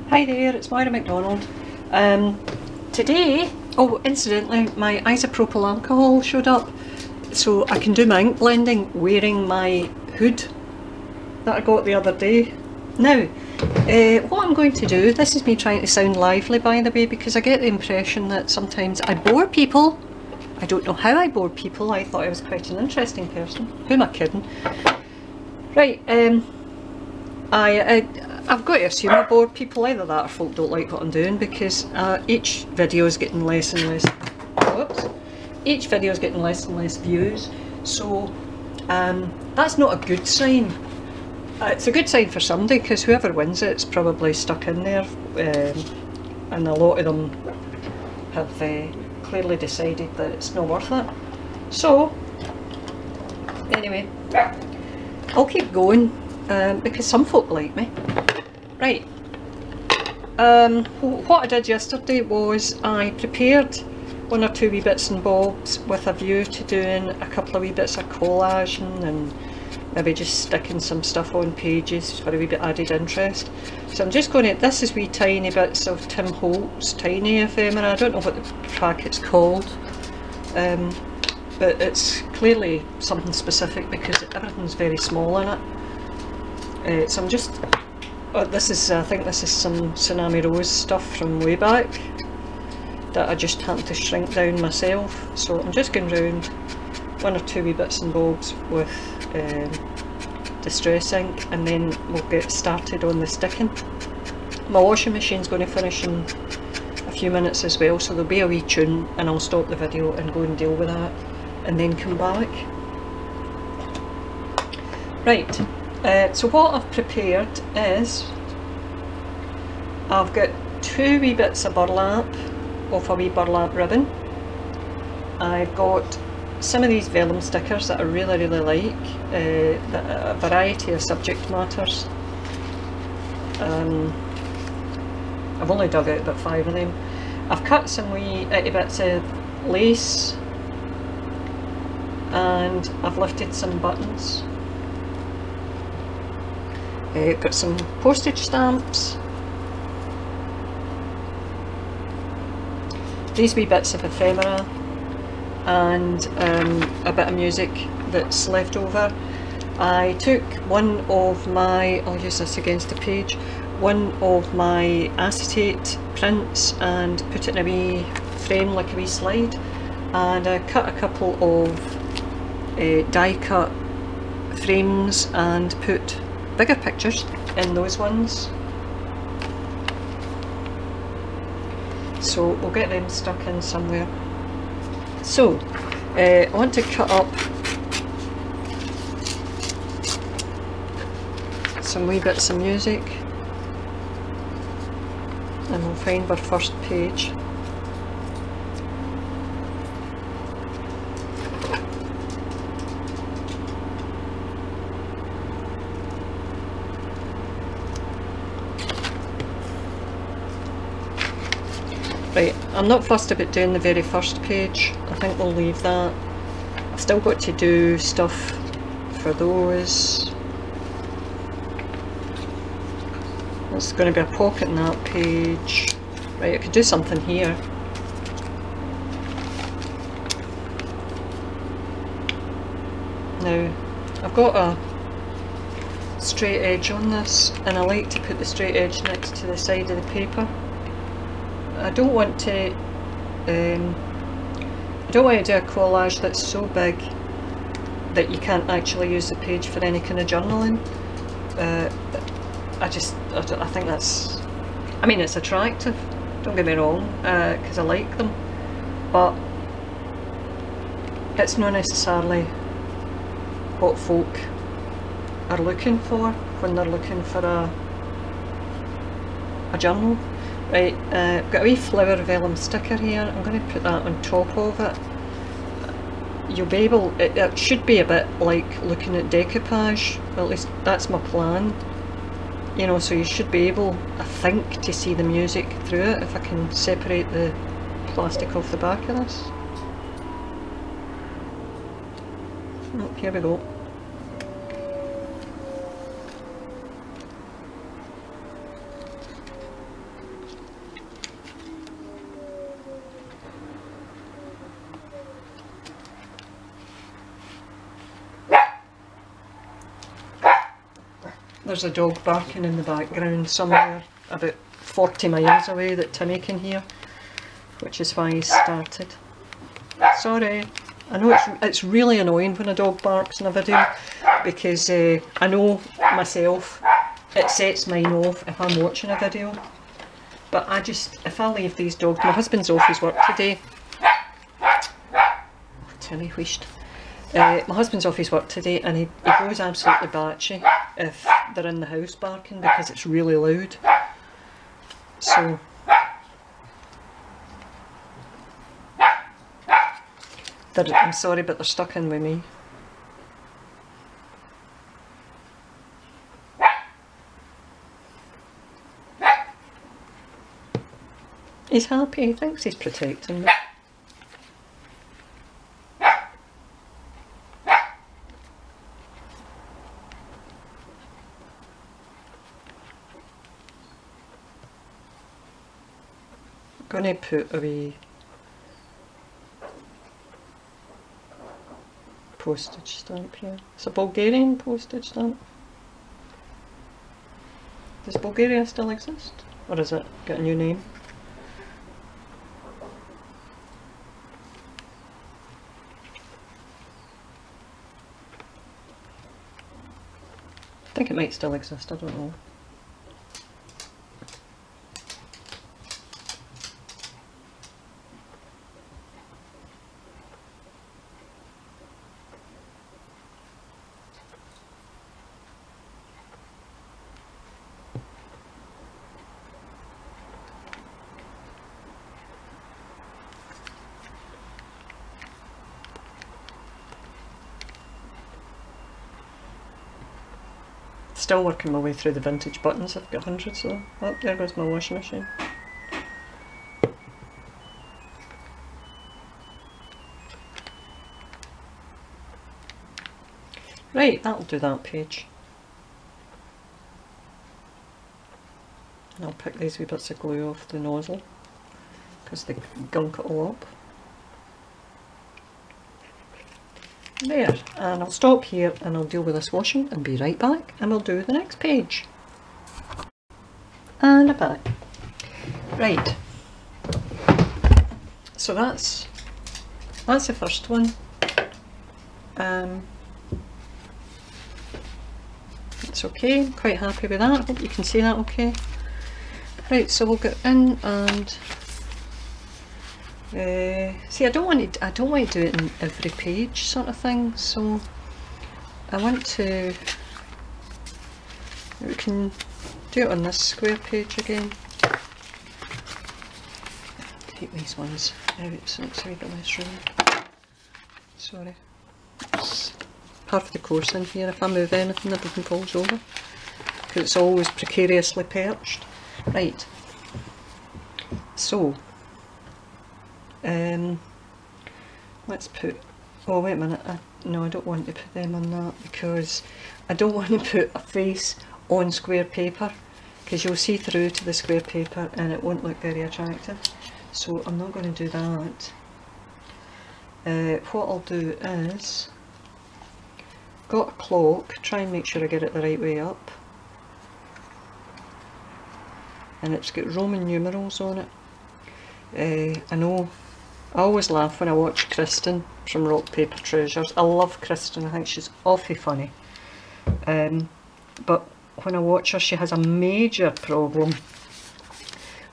Hi there, it's Moira McDonald. Today, oh incidentally, my isopropyl alcohol showed up, so I can do my ink blending wearing my hood that I got the other day. Now, what I'm going to do, this is me trying to sound lively by the way, because I get the impression that sometimes I bore people. I don't know how I bore people. I thought I was quite an interesting person. Who am I kidding? Right, I've got to assume I bore people, either that or folk don't like what I'm doing, because each video is getting less and less, whoops, each video is getting less and less views, so that's not a good sign. It's a good sign for somebody, because whoever wins it's probably stuck in there, and a lot of them have clearly decided that it's not worth it. So anyway, I'll keep going because some folk like me. Right, what I did yesterday was I prepared one or two wee bits and bobs with a view to doing a couple of wee bits of collaging and maybe just sticking some stuff on pages for a wee bit added interest. So I'm just going to, this is wee tiny bits of Tim Holt's tiny ephemera. I don't know what the packet's called, but it's clearly something specific because everything's very small in it. So I'm just, this is, I think this is some Tsunami Rose stuff from way back that I just happened to shrink down myself. So I'm just going round one or two wee bits and bobs with distress ink, and then we'll get started on the sticking. My washing machine's going to finish in a few minutes as well, so there'll be a wee tune and I'll stop the video and go and deal with that and then come back. Right, so what I've prepared is I've got two wee bits of burlap off a wee burlap ribbon. I've got some of these vellum stickers that I really like, a variety of subject matters. I've only dug out about 5 of them. I've cut some wee itty bits of lace, and I've lifted some buttons. Got some postage stamps, these wee bits of ephemera, and a bit of music that's left over. I took one of my, I'll use this against the page, one of my acetate prints and put it in a wee frame like a wee slide, and I cut a couple of die cut frames and put bigger pictures in those ones. So we'll get them stuck in somewhere. So I want to cut up some wee bits of music, and we'll find our first page. Right, I'm not fussed about doing the very first page. I think we'll leave that. I've still got to do stuff for those. There's going to be a pocket in that page. Right, I could do something here. Now, I've got a straight edge on this, and I like to put the straight edge next to the side of the paper. I don't want to do a collage that's so big that you can't actually use the page for any kind of journaling. I think that's, I mean, it's attractive, don't get me wrong, because I like them, but it's not necessarily what folk are looking for when they're looking for a journal. Right, I've got a wee flower vellum sticker here. I'm going to put that on top of it. You'll be able, it should be a bit like looking at decoupage, well, at least that's my plan. You know, so you should be able, I think, to see the music through it if I can separate the plastic off the back of this. Oh, here we go. There's a dog barking in the background somewhere about 40 miles away that Timmy can hear, which is why he started. Sorry. I know it's really annoying when a dog barks in a video, because I know myself it sets mine off if I'm watching a video. But if I leave these dogs, my husband's off his work today. Timmy wheeshed. My husband's off his work today, and he goes absolutely batchy if they're in the house barking, because it's really loud. So I'm sorry, but they're stuck in with me. He's happy, he thinks he's protecting me. I'm going to put a wee postage stamp here. It's a Bulgarian postage stamp. Does Bulgaria still exist? Or has it got a new name? I think it might still exist, I don't know. Still working my way through the vintage buttons. I've got hundreds of them. Oh, there goes my washing machine. Right, that'll do that page. And I'll pick these wee bits of glue off the nozzle, because they gunk it all up. There, and I'll stop here and I'll deal with this washing and be right back, and we'll do the next page. And I'm back. Right, so that's the first one. It's okay, I'm quite happy with that. I hope you can see that okay. Right, so we'll go in and see, I don't want to do it in every page sort of thing, so I want to, we can do it on this square page again. Take these ones out so it's a wee bit less room. Sorry. It's part of the course in here. If I move anything, everything falls over, because it's always precariously perched. Right, so let's put, oh wait a minute, no, I don't want to put them on that, because I don't want to put a face on square paper, because you'll see through to the square paper and it won't look very attractive, so I'm not going to do that. What I'll do is, got a clock, try and make sure I get it the right way up, and it's got Roman numerals on it. I know, I always laugh when I watch Kristen from Rock Paper Treasures. I love Kristen, I think she's awfully funny. But when I watch her, she has a major problem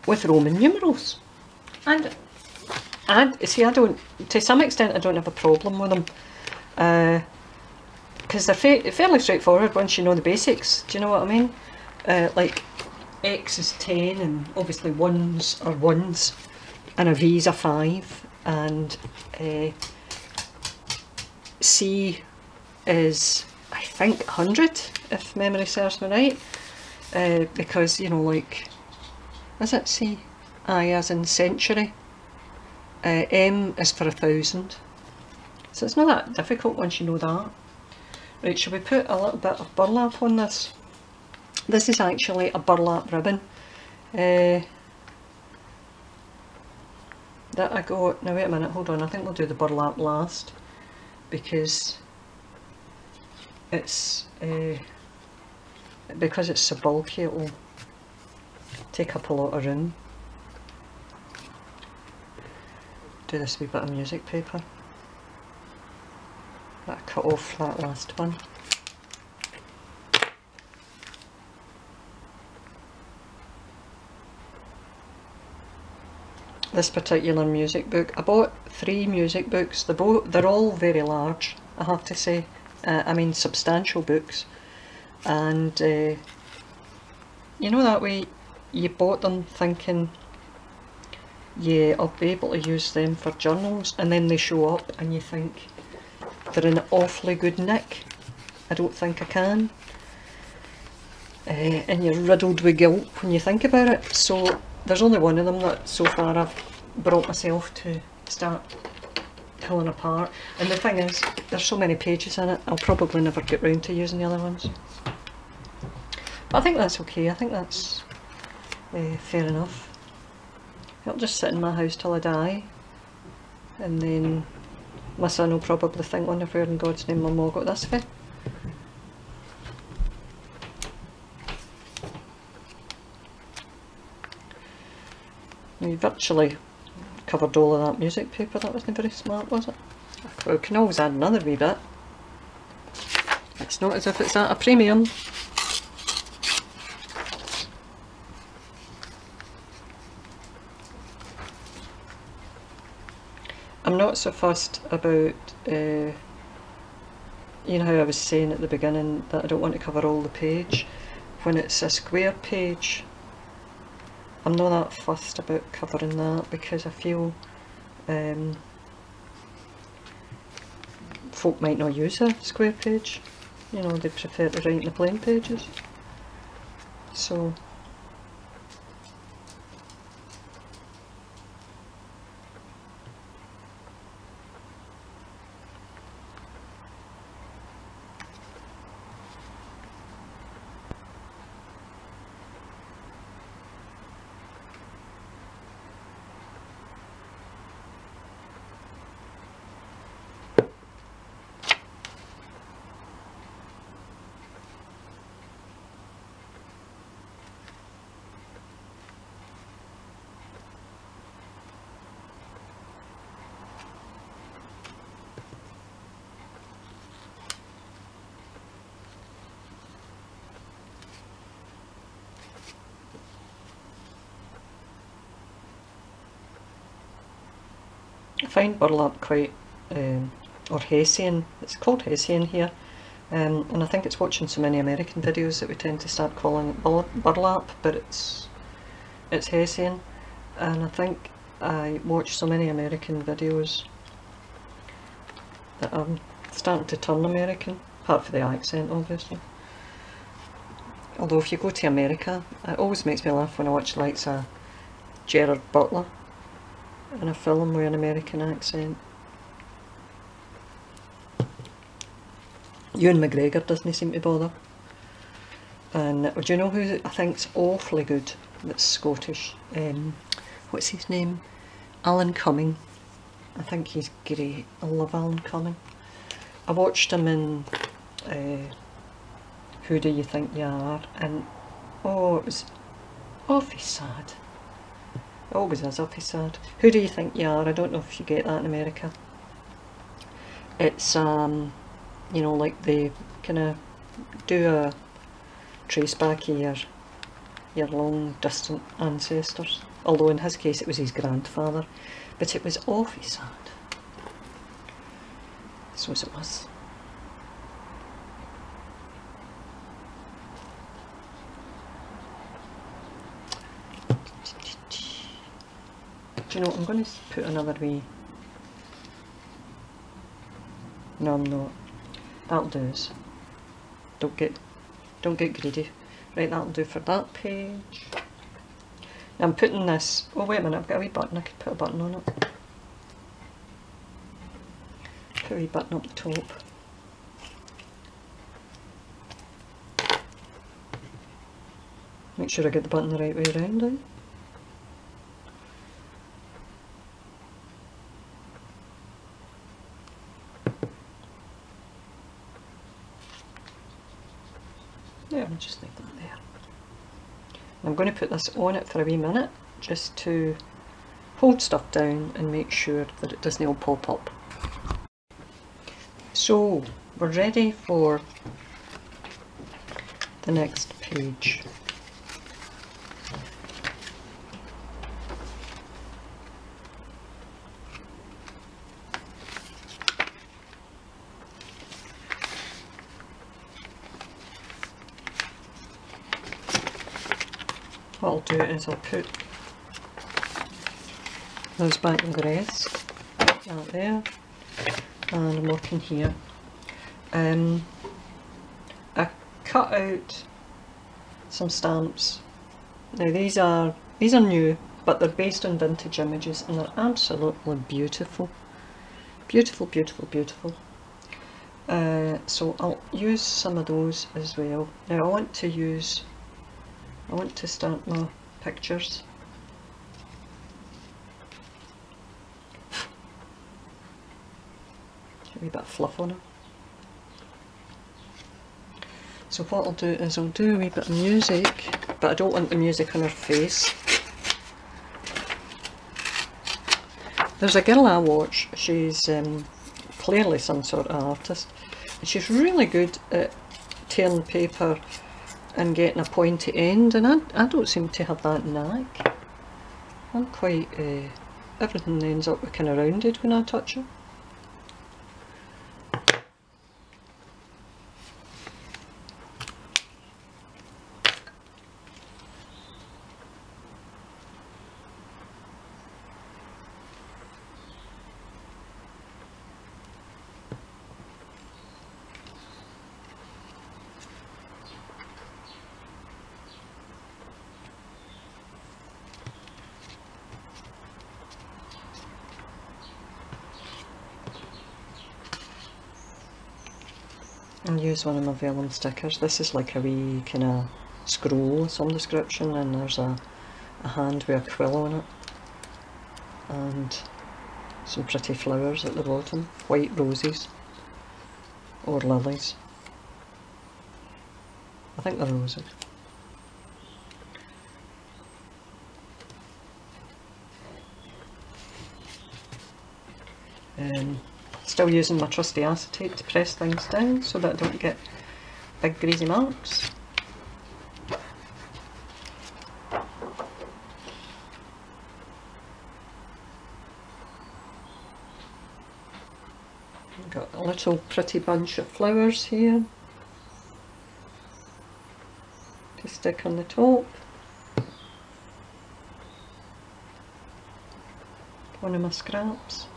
with Roman numerals. And see, I don't, to some extent I don't have a problem with them. Because they're fairly straightforward once you know the basics, do you know what I mean? Like X is 10, and obviously 1s are 1s, and a V is a 5, and C is, I think, 100, if memory serves me right, because, you know, like, is it C? I as in century. M is for 1,000, so it's not that difficult once you know that. Right, shall we put a little bit of burlap on this? This is actually a burlap ribbon that I got. Now wait a minute, hold on, I think we'll do the burlap last, because it's because it's so bulky, it will take up a lot of room. Do this wee bit of music paper that I cut off that last one. This particular music book, I bought 3 music books. They're all very large, I have to say. I mean substantial books, and you know, that way you bought them thinking I'll be able to use them for journals, and then they show up and you think they're in awfully good nick. I don't think I can. And you're riddled with guilt when you think about it. So there's only one of them that so far I've brought myself to start pulling apart. And the thing is, there's so many pages in it, I'll probably never get round to using the other ones. But I think that's okay. I think that's fair enough. It'll just sit in my house till I die, and then my son will probably think, wonder where in God's name my mum got this for. We virtually covered all of that music paper. That wasn't very smart, was it? Well, we can always add another wee bit. It's not as if it's at a premium. I'm not so fussed about, you know how I was saying at the beginning that I don't want to cover all the page. When it's a square page, I'm not that fussed about covering that, because I feel folk might not use a square page. You know, they prefer to write in the plain pages. So I find burlap quite, or Hessian, it's called Hessian here, and I think it's watching so many American videos that we tend to start calling it burlap, but it's Hessian. And I think I watch so many American videos that I'm starting to turn American, apart from the accent obviously. Although if you go to America, it always makes me laugh when I watch like a Gerard Butler in a film with an American accent. Ewan McGregor doesn't seem to bother. And do you know who I think's awfully good that's Scottish? What's his name? Alan Cumming. I think he's great. I love Alan Cumming. I watched him in Who Do You Think You Are? And oh, it was awfully sad. It always is awfully sad. Who Do You Think You Are? I don't know if you get that in America. It's you know, like they kind of do a trace back of your long distant ancestors. Although in his case it was his grandfather, but it was awfully sad. So as it was. Do you know what, I'm going to put another wee... No, I'm not. That'll do us. Don't get greedy. Right, that'll do for that page. Now I'm putting this... Oh wait a minute, I've got a wee button. I could put a button on it. Put a wee button up the top. Make sure I get the button the right way around, eh? There I'll just leave that there. I'm going to put this on it for a wee minute just to hold stuff down and make sure that it doesn't all pop up. So we're ready for the next page. What I'll do is I'll put those back in the rest, that there, and I'm working here. I cut out some stamps. Now these are new, but they're based on vintage images and they're absolutely beautiful. Beautiful, beautiful, beautiful. So I'll use some of those as well. Now I want to start my pictures. A wee bit of fluff on it. So what I'll do is I'll do a wee bit of music, but I don't want the music on her face. There's a girl I watch, she's clearly some sort of artist, and she's really good at tearing paper and getting a pointy end, and I don't seem to have that knack. I'm quite, everything ends up kind of rounded when I touch it. And use one of my vellum stickers. This is like a wee kind of scroll of some description, and there's a hand with a quill on it and some pretty flowers at the bottom, white roses or lilies. I think they're roses. Still using my trusty acetate to press things down so that I don't get big greasy marks. I've got a little pretty bunch of flowers here to stick on the top. One of my scraps.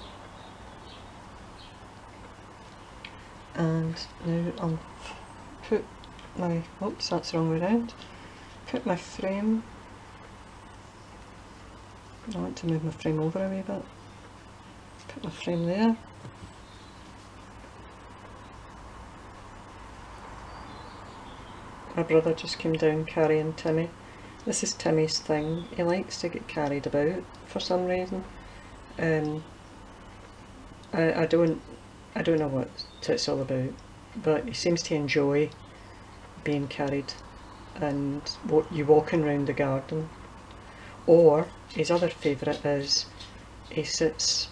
And now I'll put my, oops, that's the wrong way around, put my frame, I want to move my frame over a wee bit, put my frame there, my brother just came down carrying Timmy. This is Timmy's thing, he likes to get carried about for some reason. I don't know what it's all about, but he seems to enjoy being carried and you walking around the garden. Or his other favourite is he sits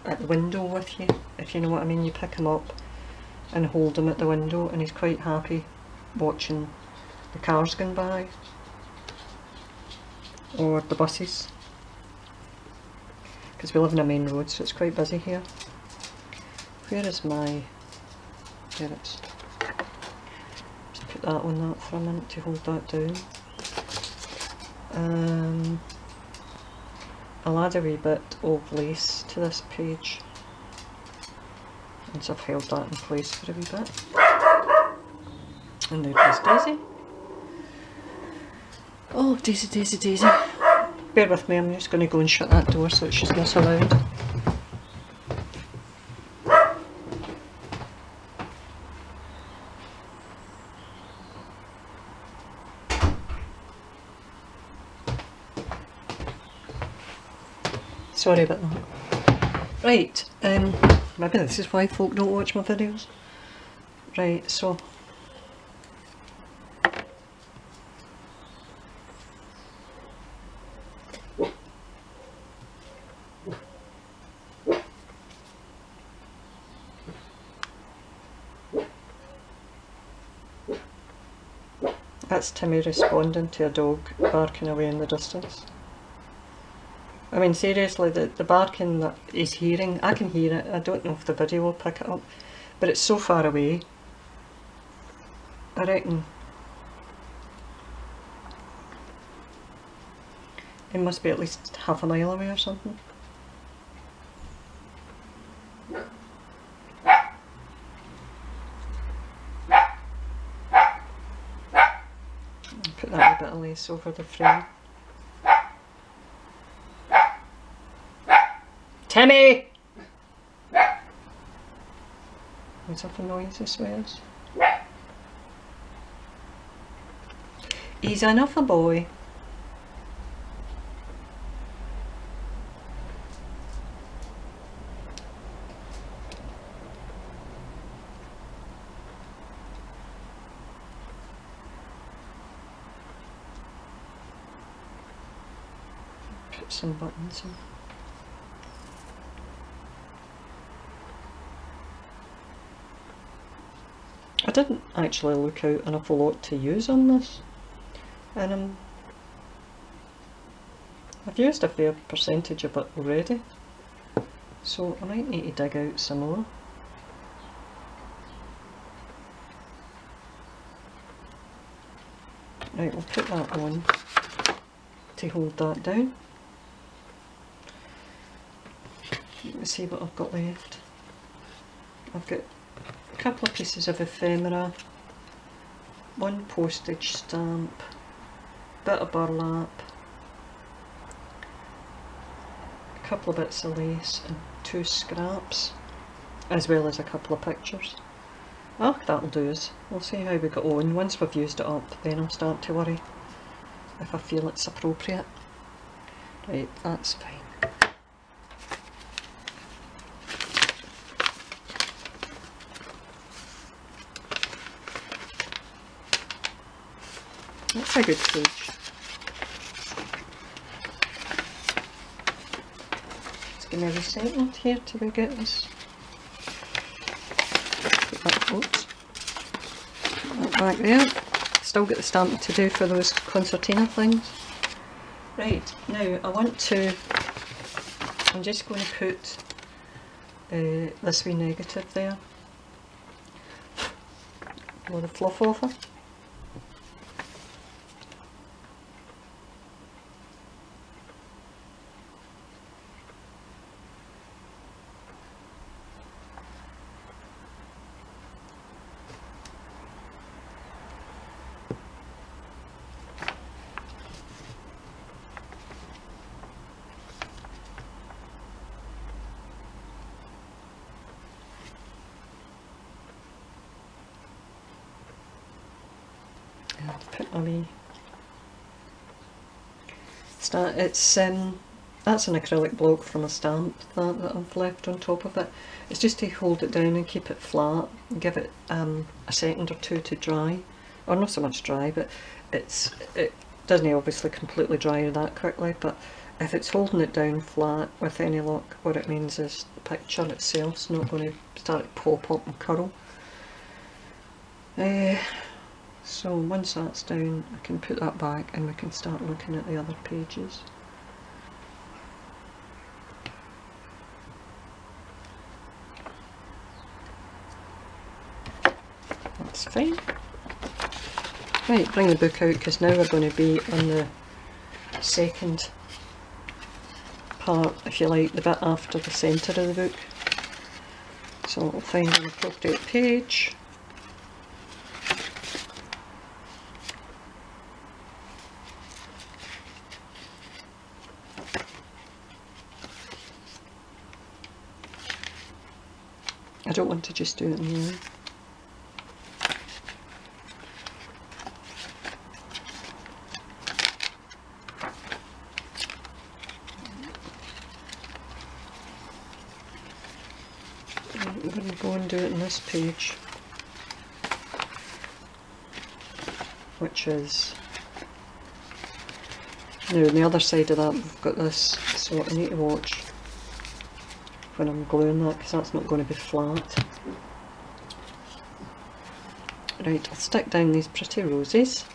at the window with you, if you know what I mean. You pick him up and hold him at the window and he's quite happy watching the cars going by or the buses, because we live in a main road so it's quite busy here. Where is my, there it's, just put that on that for a minute to hold that down. I'll add a wee bit of lace to this page once I've held that in place for a wee bit. And there goes Daisy. Oh, Daisy, Daisy, Daisy. Bear with me, I'm just going to go and shut that door so that she's not so loud. Sorry about that. Right, maybe this is why folk don't watch my videos. Right, so That's Timmy responding to a dog barking away in the distance. I mean, seriously, the barking that he's hearing, I can hear it. I don't know if the video will pick it up, but it's so far away. I reckon it must be at least half a mile away or something. Put that a bit of lace over the frame. Timmy! What's up a noise, he swears. He's enough a boy. Put some buttons in. I didn't actually look out an awful lot to use on this, and I've used a fair percentage of it already, so I might need to dig out some more. Right, we'll put that on to hold that down. Let's see what I've got left. I've got a couple of pieces of ephemera, one postage stamp, bit of burlap, a couple of bits of lace and 2 scraps, as well as a couple of pictures. Oh, that'll do us. We'll see how we get on. Once we've used it up, then I'll start to worry if I feel it's appropriate. Right, that's fine. That's a good page. Let's give me a resettled here till we get this. Put that, oops. Put that back there. Still got the stamping to do for those concertina things. Right, now I want to, I'm just going to put this wee negative there. Blow the fluff off it. Put my wee stamp. It's that's an acrylic block from a stamp that I've left on top of it. It's just to hold it down and keep it flat and give it a second or two to dry, or not so much dry, but it doesn't obviously completely dry that quickly, but if it's holding it down flat with any luck, what it means is the picture itself's not going to start to pop up and curl. So once that's down, I can put that back and we can start looking at the other pages. That's fine. Right, bring the book out because now we're going to be on the second part, if you like, the bit after the centre of the book. So I'll find an appropriate page. I don't want to just do it now. I'm going to go and do it on this page, which is, now on the other side of that we've got this, so I need to watch when I'm gluing that because that's not going to be flat. Right, I'll stick down these pretty roses.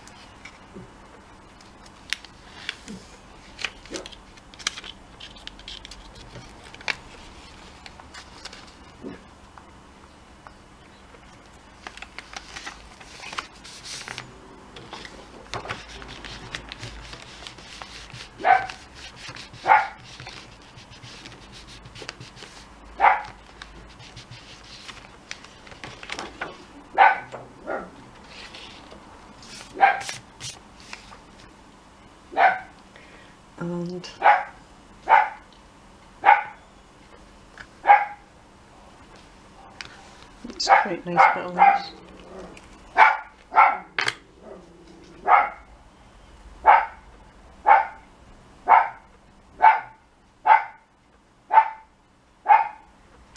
and it's quite nice bit of lace.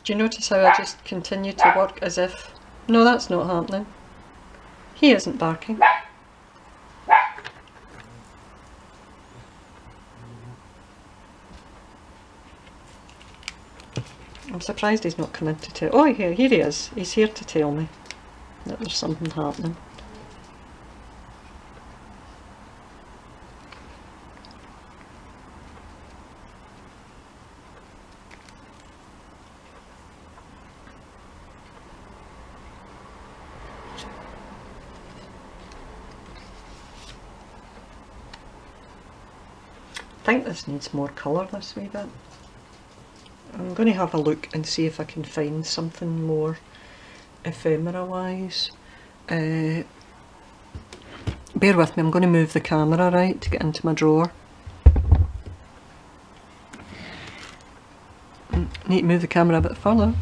Do you notice how I just continue to work as if, no, that's not happening. He isn't barking. I'm surprised he's not come in to tell. Oh, here he is. He's here to tell me that there's something happening. I think this needs more colour, this wee bit. I'm going to have a look and see if I can find something more ephemera wise. Bear with me, I'm going to move the camera right to get into my drawer. Need to move the camera a bit further.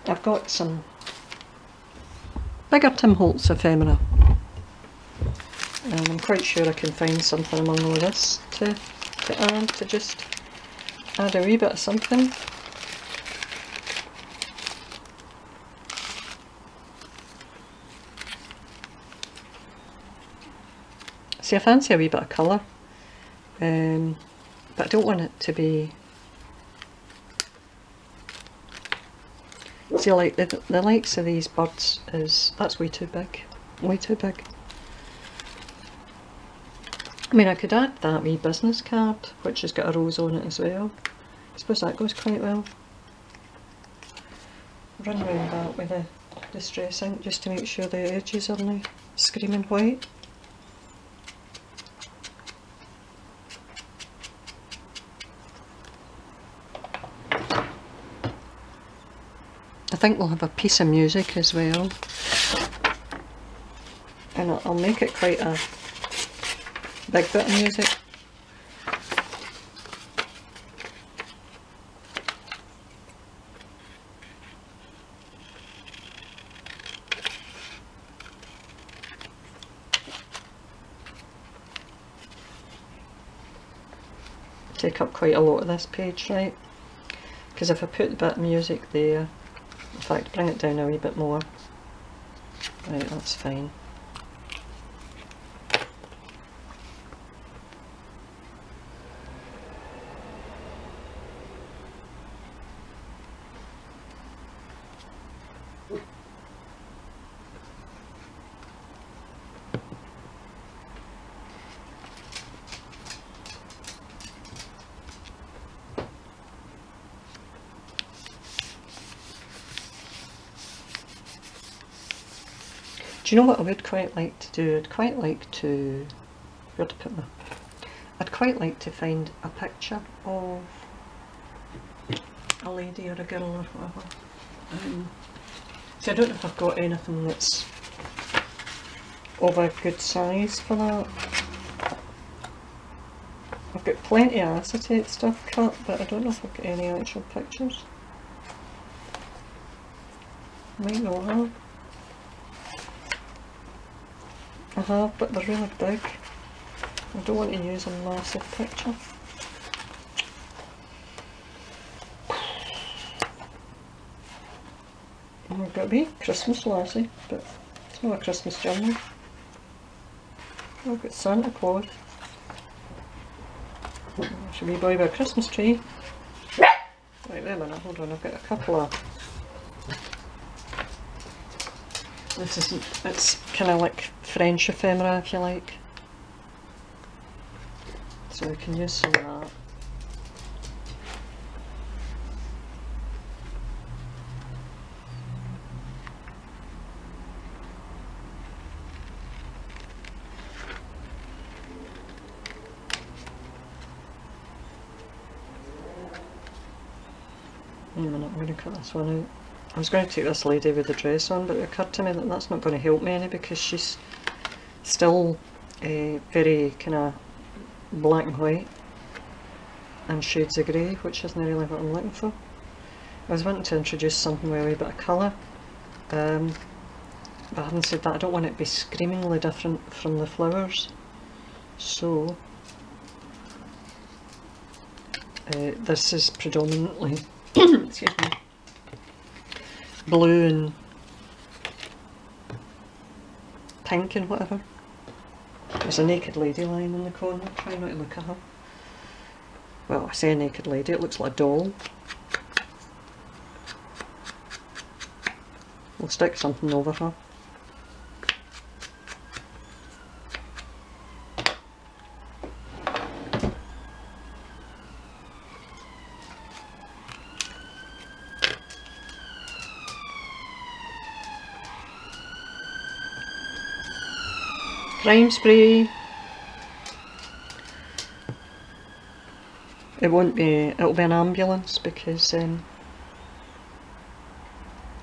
I've got some bigger Tim Holtz ephemera, and I'm quite sure I can find something among all this to add, to just add a wee bit of something. See, I fancy a wee bit of colour, but I don't want it to be. See, like the likes of these birds that's way too big, way too big. I mean, I could add that wee business card, which has got a rose on it as well. I suppose that goes quite well. Run round that with a distress ink just to make sure the edges aren't screaming white. I think we'll have a piece of music as well, and I'll make it quite a big bit of music. Take up quite a lot of this page, right? Because if I put the bit of music there, in fact, bring it down a wee bit more. Right, that's fine. Do you know what I would quite like to do? I'd quite like to, where to put my, I'd quite like to find a picture of a lady or a girl or whatever. So I don't know if I've got anything that's of a good size for that. I've got plenty of acetate stuff cut, but I don't know if I've got any actual pictures. Might not have. I have, but they're really big. I don't want to use a massive picture. And we've got a wee Christmas lassie, but it's not a Christmas journal. I've got Santa Claus. Should we buy a Christmas tree? Right, wait a minute, hold on, I've got a couple of... This isn't, it's kind of like French ephemera, if you like. So we can use some of that. Wait a minute, I'm going to cut this one out. I was going to take this lady with the dress on, but it occurred to me that that's not going to help me any because she's still very kind of black and white and shades of grey, which isn't really what I'm looking for. I was wanting to introduce something with a wee bit of colour, but having said that, I don't want it to be screamingly different from the flowers. So this is predominantly excuse me, blue and pink and whatever. There's a naked lady lying in the corner, try not to look at her. Well, I say a naked lady, it looks like a doll. We'll stick something over her. Crime spree. It won't be, it'll be an ambulance because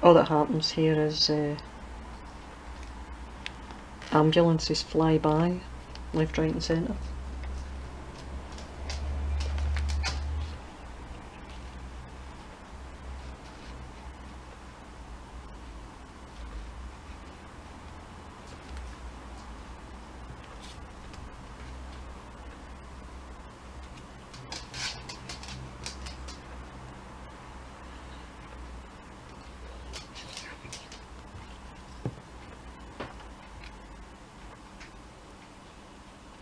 all that happens here is ambulances fly by, left, right and centre.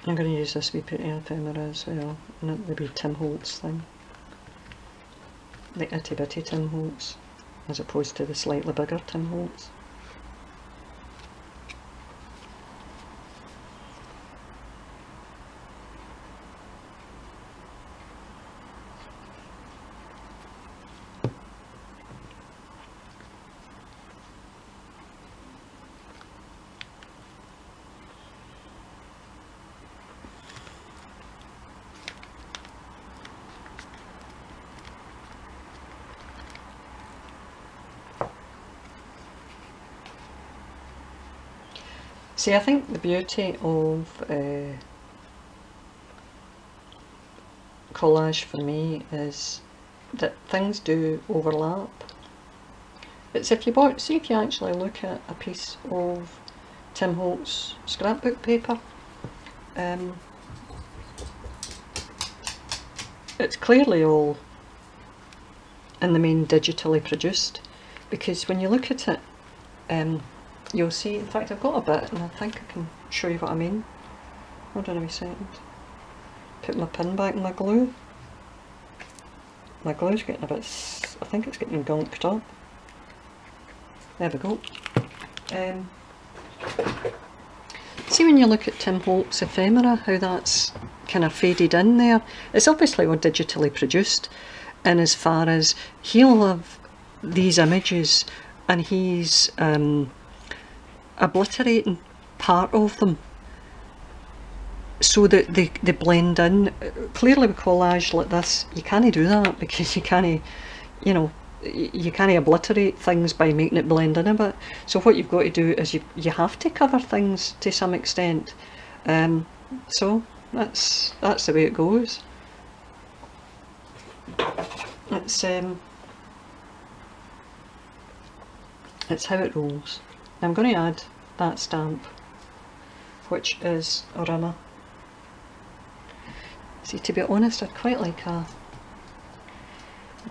I'm going to use this wee pretty ephemera as well, and the wee Tim Holtz thing. The itty bitty Tim Holtz, as opposed to the slightly bigger Tim Holtz. See, I think the beauty of collage for me is that things do overlap. It's if you bought, see if you actually look at a piece of Tim Holtz scrapbook paper, it's clearly all in the main digitally produced, because when you look at it, you'll see, in fact I've got a bit and I think I can show you what I mean. Hold on a wee second. Put my pin back in my glue. My glue's getting a bit, I think it's getting gunked up. There we go. See when you look at Tim Holtz ephemera, how that's kind of faded in there. It's obviously all digitally produced, and as far as he'll have these images and he's obliterating part of them so that they blend in. Clearly with collage like this you can't do that, because you can't, you know, you can't obliterate things by making it blend in a bit. So what you've got to do is you have to cover things to some extent. So that's the way it goes. It's how it rolls. I'm going to add that stamp, which is a rimmer. See, to be honest, I'd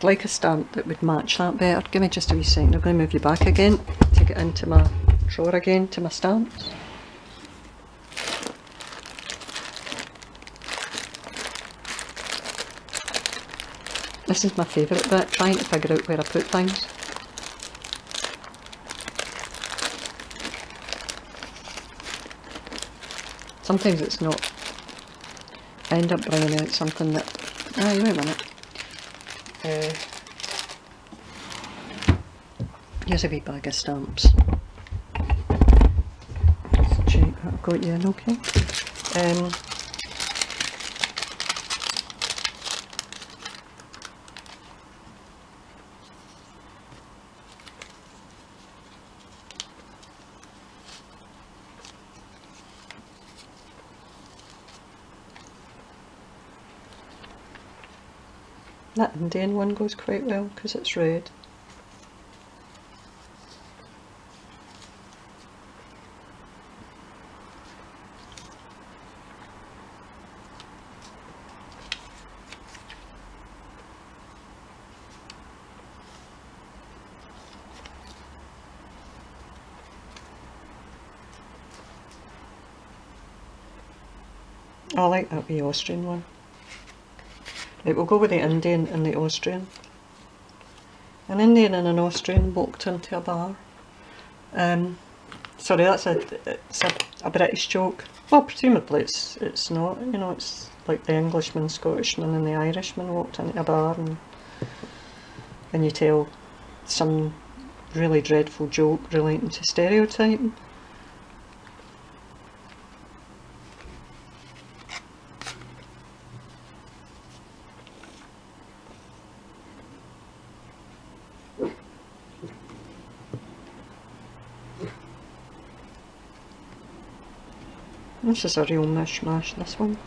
like a stamp that would match that better. Give me just a wee second. I'm going to move you back again to get into my drawer again, to my stamps. This is my favourite bit, trying to figure out where I put things. Sometimes it's not. I end up bringing out something that... Ah, wait a minute. Here's a wee bag of stamps. Let's check that I've got you in okay. That Indian one goes quite well because it's red. I like that wee Austrian one. Right, we'll go with the Indian and the Austrian. An Indian and an Austrian walked into a bar. Sorry, it's a British joke. Well, presumably it's not. You know, it's like the Englishman, Scottishman and the Irishman walked into a bar and you tell some really dreadful joke relating to stereotyping. This is a real mishmash, this one.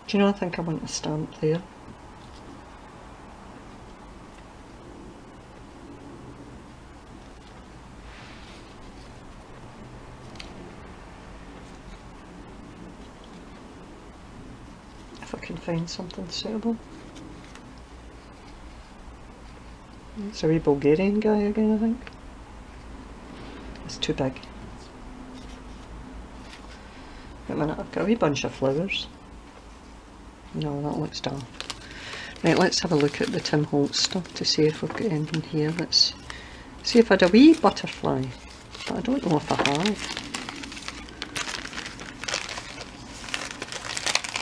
Do you know, I think I want a stamp there. If I can find something suitable. It's a wee Bulgarian guy again, I think. It's too big. Wait a minute, I've got a wee bunch of flowers. No, that looks daft. Right, let's have a look at the Tim Holtz stuff to see if we've got anything here. Let's see if I had a wee butterfly. But I don't know if I have.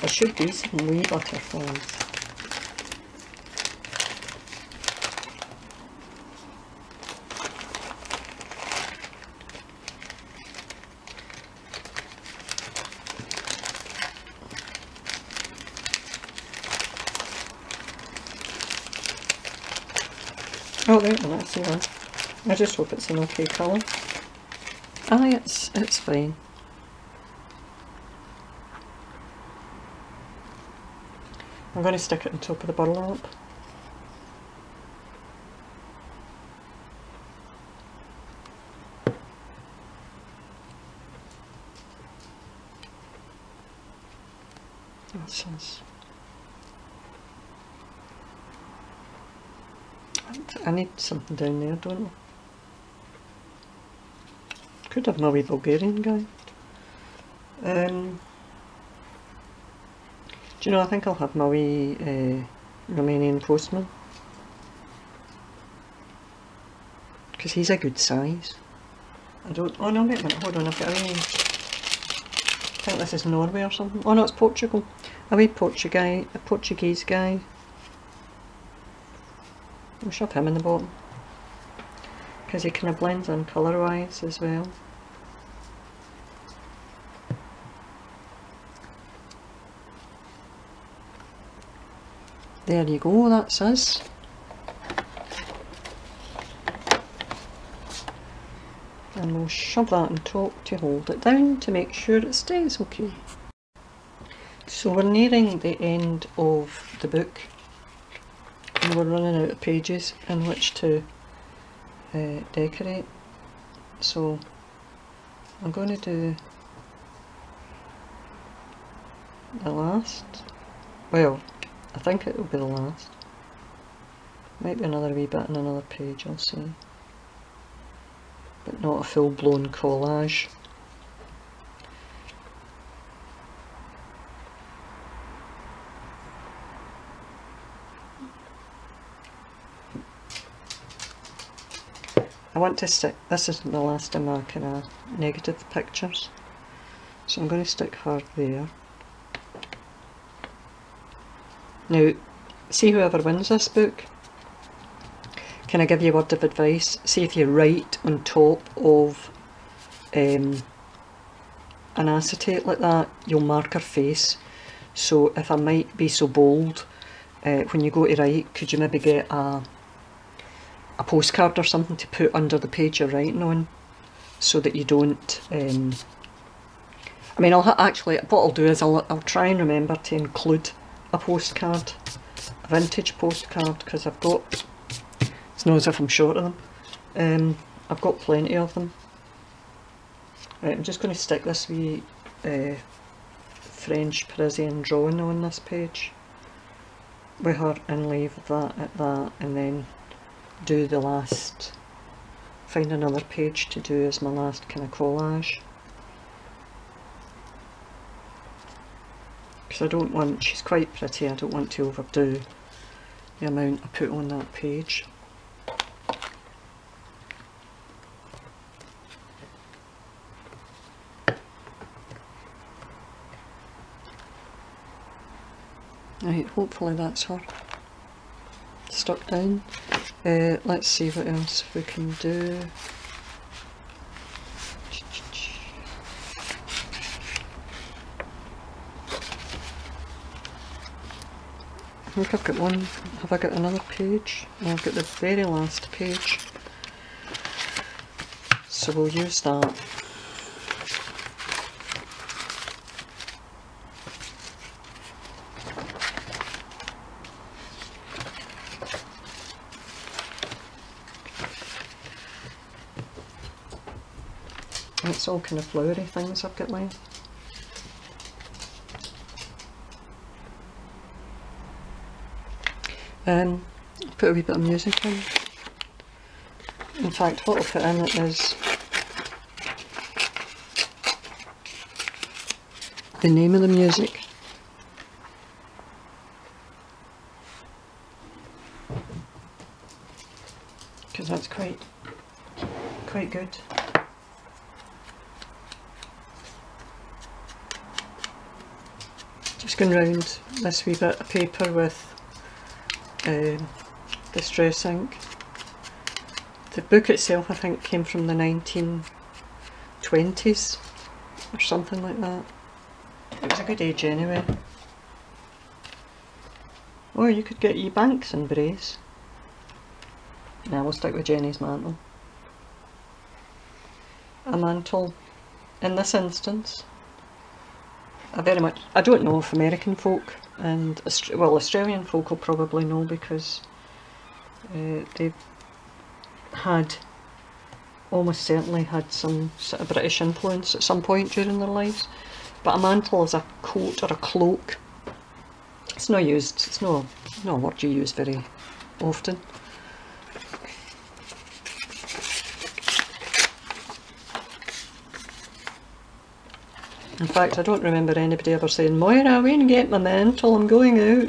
There should be some wee butterflies. Oh, there, well, that's the one. I just hope it's an okay colour. Aye, it's fine. I'm going to stick it on top of the burlap. What's this? I need something down there, don't I? Could have my wee Bulgarian guy. Do you know, I think I'll have my wee Romanian postman. Because he's a good size. I don't, oh no, wait a minute, hold on, I've got a wee, I think this is Norway or something. Oh no, it's Portugal. A wee Portuguese guy. We'll shove him in the bottom. Because he kind of blends in colour wise as well. There you go, that's us. And we'll shove that on top to hold it down to make sure it stays okay. So we're nearing the end of the book and we're running out of pages in which to decorate. So I'm going to do the last, well, I think it will be the last. Might be another wee bit in another page, I'll see. But not a full-blown collage. I want to stick, this isn't the last of my kind of negative pictures, so I'm going to stick her there. Now, see whoever wins this book, can I give you a word of advice? See if you write on top of an acetate like that, you'll mark her face. So if I might be so bold, when you go to write, could you maybe get a postcard or something to put under the page you're writing on, so that you don't, I mean, actually, what I'll do is I'll try and remember to include a postcard, a vintage postcard, because I've got, it's not as if I'm short of them. I've got plenty of them. Right, I'm just going to stick this wee French Parisian drawing on this page with her and leave that at that, and then do the last, find another page to do as my last kind of collage. Because I don't want, she's quite pretty, I don't want to overdo the amount I put on that page. Right, hopefully that's her stuck down. Let's see what else we can do. I think I've got one. Have I got another page? No, I've got the very last page. So we'll use that. It's all kind of flowery things I've got left. Put a wee bit of music in. In fact, what I'll put in it is the name of the music. Because that's quite good. Just going round this wee bit of paper with distress ink. The book itself I think came from the 1920s or something like that. It was a good age anyway. Or you could get ye Banks and Brace. Now we'll stick with Jenny's mantle. A mantle in this instance. I don't know if American folk and, well, Australian folk will probably know because they've almost certainly had some sort of British influence at some point during their lives. But a mantle is a coat or a cloak. It's not used, it's not a word you use very often. In fact, I don't remember anybody ever saying, Moira, we can get my mantle, I'm going out.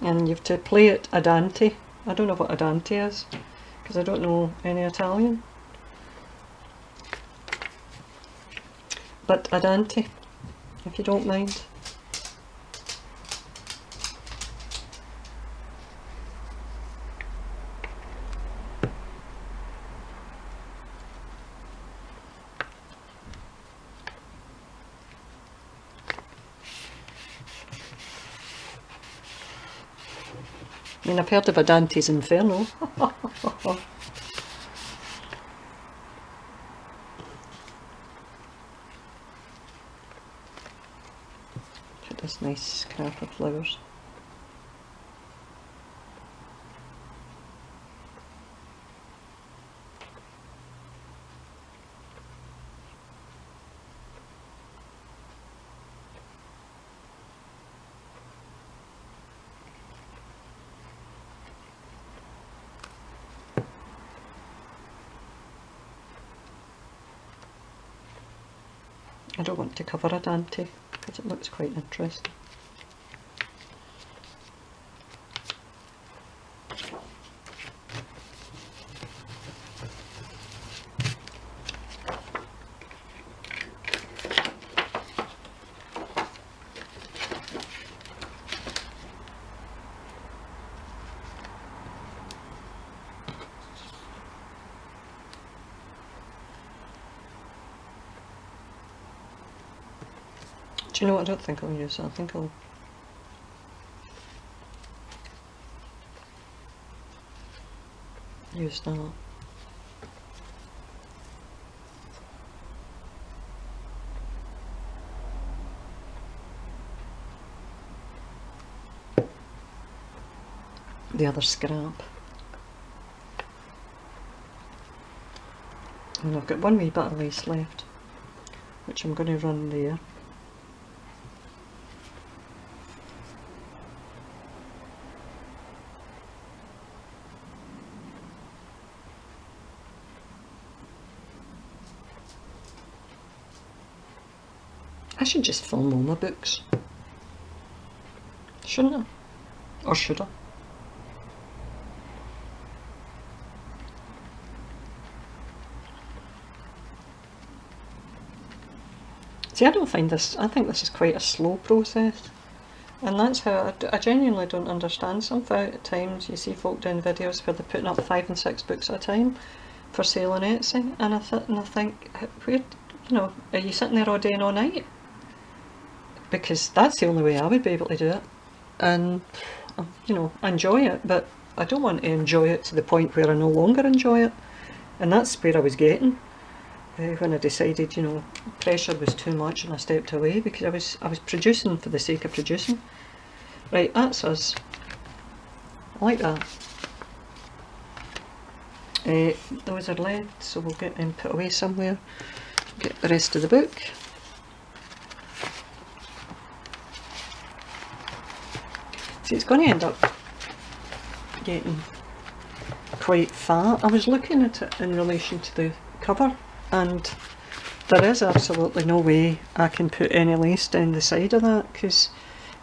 And you have to play it Adante. I don't know what Adante is, because I don't know any Italian. But Adante, if you don't mind. I mean, I've heard of a Dante's Inferno. Put this nice scarf of flowers. I don't want to cover a Dante because it looks quite interesting. Do you know what? I don't think I'll use it. I think I'll use that. The other scrap. And I've got one wee bit of lace left, which I'm going to run there. I should just film all my books, shouldn't I? Or should I? See, I don't find this, I think this is quite a slow process, and that's how I genuinely don't understand something. At times you see folk doing videos where they're putting up 5 and 6 books at a time for sale on Etsy, and I think, where, you know, are you sitting there all day and all night? Because that's the only way I would be able to do it, and you know, I enjoy it, but I don't want to enjoy it to the point where I no longer enjoy it, and that's where I was getting. When I decided, you know, pressure was too much and I stepped away, because I was producing for the sake of producing. Right, that's us. I like that. Those are left, so we'll get them put away somewhere. Get the rest of the book. See, it's going to end up getting quite fat. I was looking at it in relation to the cover, and there is absolutely no way I can put any lace down the side of that, because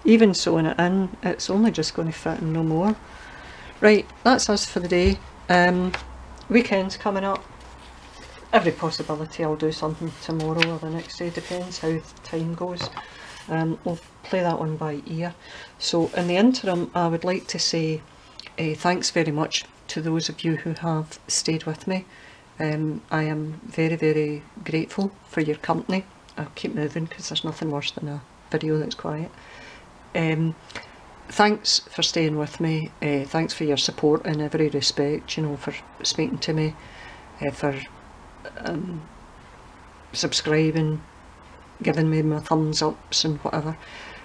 even sewing it in, it's only just going to fit and no more. Right, that's us for the day. Weekend's coming up. Every possibility I'll do something tomorrow or the next day, depends how the time goes. We'll play that one by ear. So in the interim, I would like to say thanks very much to those of you who have stayed with me. I am very, very grateful for your company. I'll keep moving because there's nothing worse than a video that's quiet. Thanks for staying with me. Thanks for your support in every respect, you know, for speaking to me, for subscribing, giving me my thumbs ups and whatever.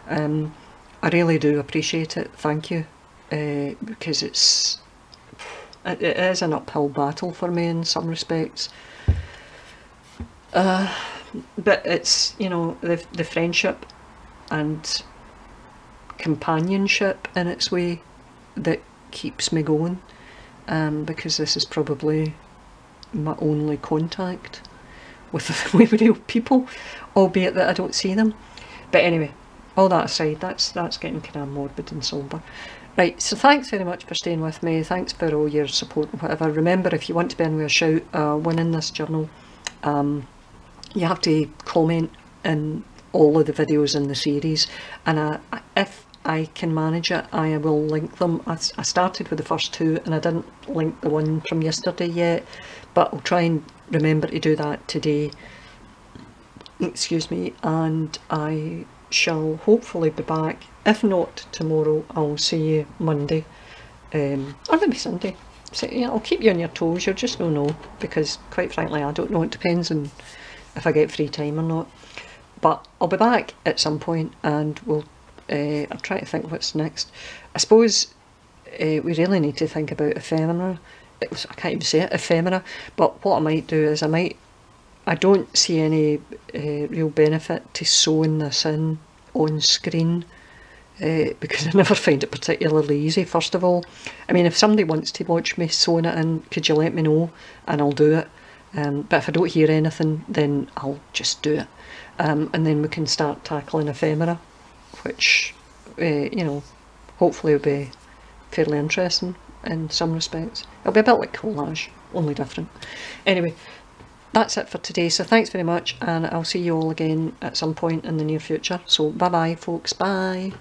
I really do appreciate it. Thank you, because it is an uphill battle for me in some respects, but it's, you know, the friendship and companionship in its way that keeps me going, because this is probably my only contact with real people, albeit that I don't see them. But anyway, all that aside, that's getting kind of morbid and somber. Right, so thanks very much for staying with me. Thanks for all your support and whatever. Remember, if you want to be in with a shout winning this journal, you have to comment in all of the videos in the series, and if I can manage it, I will link them. I started with the first 2 and I didn't link the one from yesterday yet, but I'll try and remember to do that today. Excuse me, and I shall hopefully be back. If not tomorrow, I'll see you Monday, or maybe Sunday. So yeah, I'll keep you on your toes. You'll just don't know, because quite frankly I don't know. It depends on if I get free time or not. But I'll be back at some point, and we'll I'll try to think what's next. I suppose we really need to think about ephemera. I can't even say it, ephemera. But what I might do is I don't see any real benefit to sewing this in on screen, because I never find it particularly easy. First of all, I mean, if somebody wants to watch me sewing it in, could you let me know and I'll do it. But if I don't hear anything, then I'll just do it, and then we can start tackling ephemera, which you know, hopefully will be fairly interesting in some respects. It'll be a bit like collage, only different. Anyway, that's it for today, so thanks very much, and I'll see you all again at some point in the near future. So bye bye folks, bye.